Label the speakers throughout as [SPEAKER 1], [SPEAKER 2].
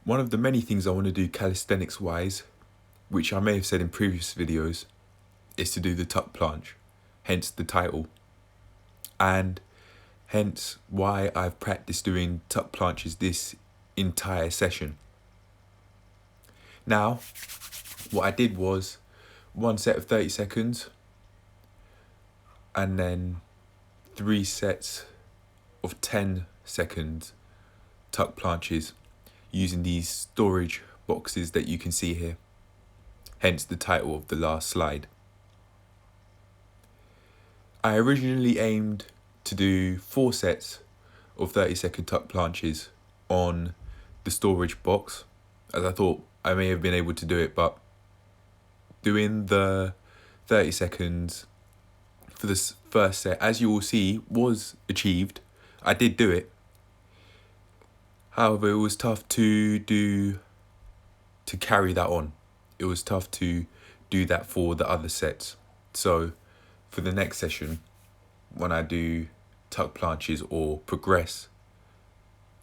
[SPEAKER 1] One of the many things I want to do calisthenics wise, which I may have said in previous videos, is to do the tuck planche, hence the title. And hence why I've practiced doing tuck planches this entire session. Now, what I did was one set of 30 seconds and then 3 sets of 10 seconds tuck planches using these storage boxes that you can see here, hence the title of the last slide. I originally aimed to do 4 sets of 30-second tuck planches on the storage box, as I thought I may have been able to do it, but doing the 30 seconds for this first set, as you will see, was achieved. I did do it. However, it was tough to carry that on. It was tough to do that for the other sets. So for the next session, when I do tuck planches or progress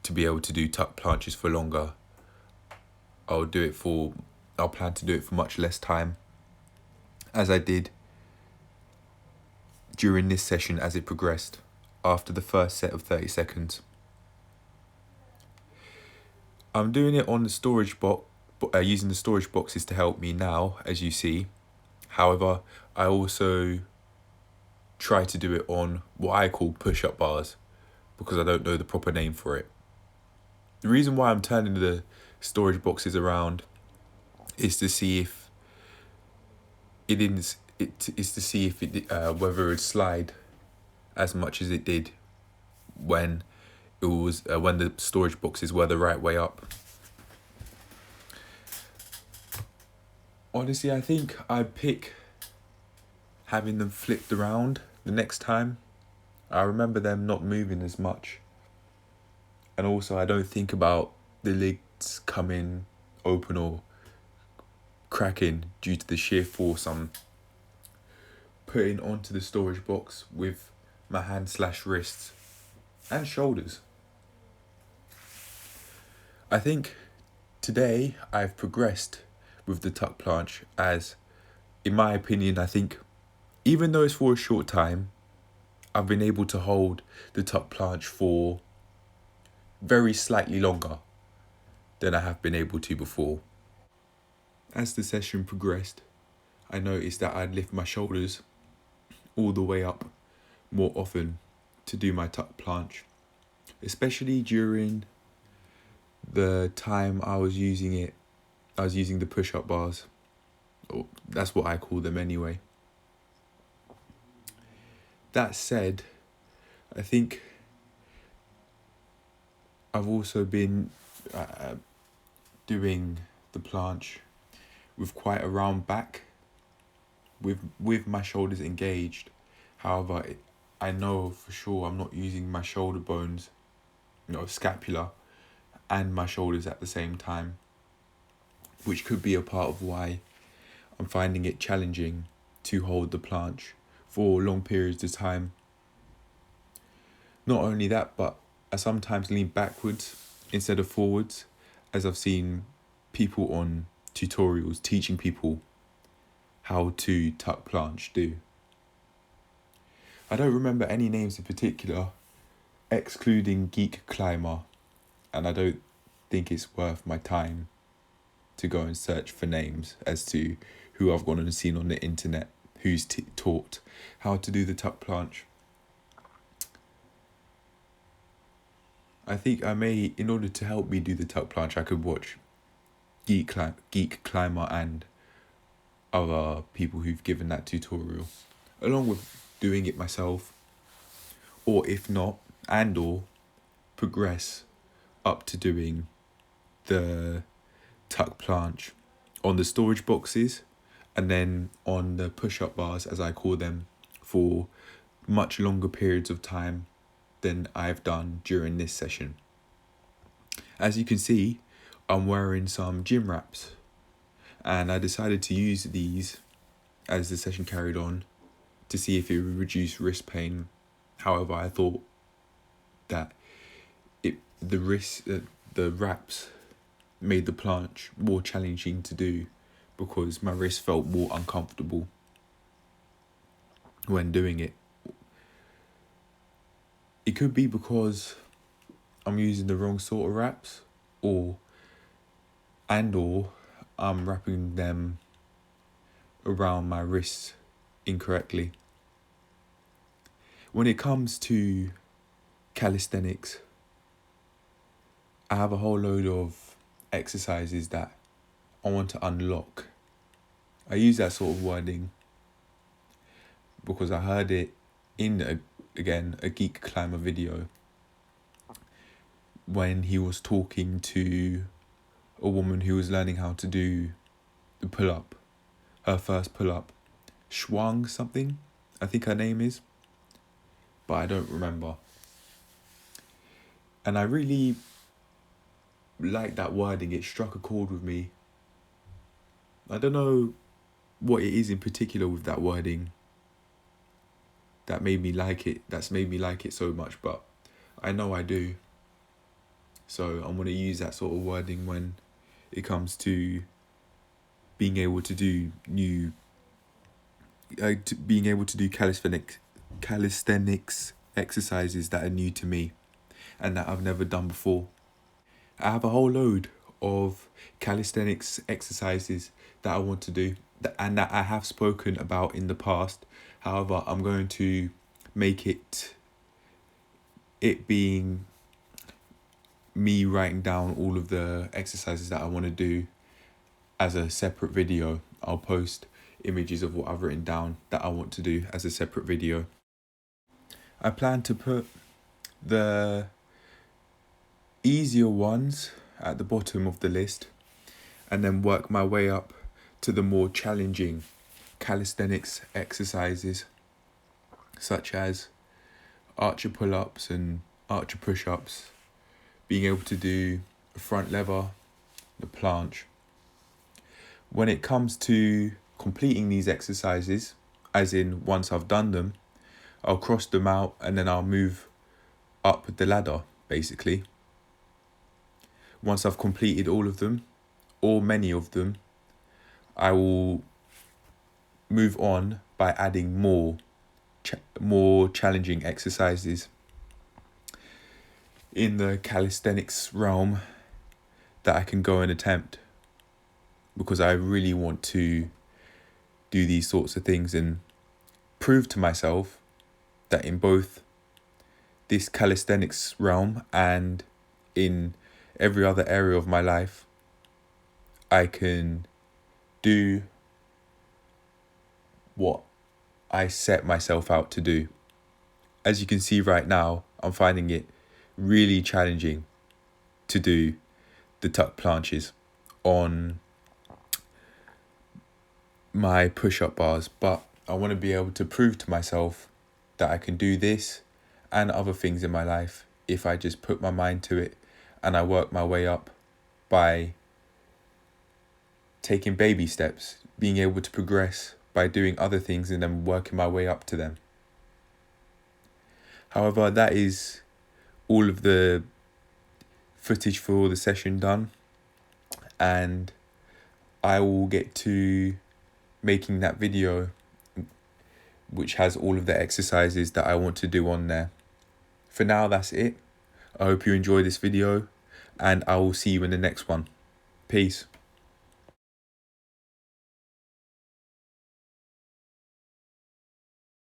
[SPEAKER 1] to be able to do tuck planches for longer, I'll plan to do it for much less time, as I did during this session as it progressed after the first set of 30 seconds. I'm doing it on the storage box, using the storage boxes to help me now, as you see. However, I also try to do it on what I call push-up bars, because I don't know the proper name for it. The reason why I'm turning the storage boxes around is to see if whether it would slide as much as it did when it was when the storage boxes were the right way up. Honestly, I think I'd pick having them flipped around the next time. I remember them not moving as much, and also I don't think about the lids coming open or cracking due to the sheer force I'm putting onto the storage box with my hand/wrists and shoulders. I think today I've progressed with the tuck planche, as in my opinion, I think even though it's for a short time, I've been able to hold the tuck planche for very slightly longer than I have been able to before. As the session progressed, I noticed that I'd lift my shoulders all the way up more often to do my tuck planche, especially during the time I was using the push-up bars. Or that's what I call them anyway. That said, I think I've also been doing the planche with quite a round back, with my shoulders engaged. However, I know for sure I'm not using my shoulder bones, scapula, and my shoulders at the same time, which could be a part of why I'm finding it challenging to hold the planche for long periods of time. Not only that, but I sometimes lean backwards instead of forwards, as I've seen people on tutorials teaching people how to tuck planche do. I don't remember any names in particular, excluding Geek Climber, and I don't think it's worth my time to go and search for names as to who I've gone and seen on the internet who's taught how to do the tuck planche. I think I may, in order to help me do the tuck planche, I could watch Geek Climber and other people who've given that tutorial, along with doing it myself, or if not, or progress up to doing the tuck planche on the storage boxes and then on the push-up bars, as I call them, for much longer periods of time than I've done during this session. As you can see, I'm wearing some gym wraps, and I decided to use these as the session carried on to see if it would reduce wrist pain. However, I thought that the wraps made the planche more challenging to do because my wrist felt more uncomfortable when doing it. It could be because I'm using the wrong sort of wraps, or I'm wrapping them around my wrists incorrectly. When it comes to calisthenics, I have a whole load of exercises that I want to unlock. I use that sort of wording because I heard it in a Geek Climber video when he was talking to a woman who was learning how to do the pull-up, her first pull-up, Schwang something, I think her name is, but I don't remember. And I really like that wording. It struck a chord with me. I don't know what it is in particular with that wording that made me like it, that's made me like it so much, but I know I do. So I'm going to use that sort of wording when it comes to being able to do calisthenics exercises that are new to me and that I've never done before. I have a whole load of calisthenics exercises that I want to do and that I have spoken about in the past. However, I'm going to make it being me writing down all of the exercises that I want to do as a separate video. I'll post images of what I've written down that I want to do as a separate video. I plan to put the easier ones at the bottom of the list and then work my way up to the more challenging calisthenics exercises, such as archer pull-ups and archer push-ups, being able to do a front lever, the planche. When it comes to completing these exercises, as in once I've done them, I'll cross them out and then I'll move up the ladder, basically. Once I've completed all of them, or many of them, I will move on by adding more challenging exercises in the calisthenics realm that I can go and attempt, because I really want to do these sorts of things and prove to myself that in both this calisthenics realm and in every other area of my life, I can do what I set myself out to do. As you can see right now, I'm finding it really challenging to do the tuck planches on my push-up bars, but I want to be able to prove to myself that I can do this and other things in my life if I just put my mind to it and I work my way up by taking baby steps, being able to progress by doing other things and then working my way up to them. However, that is all of the footage for the session done, and I will get to making that video which has all of the exercises that I want to do on there. For now, that's it. I hope you enjoy this video and I will see you in the next one. Peace.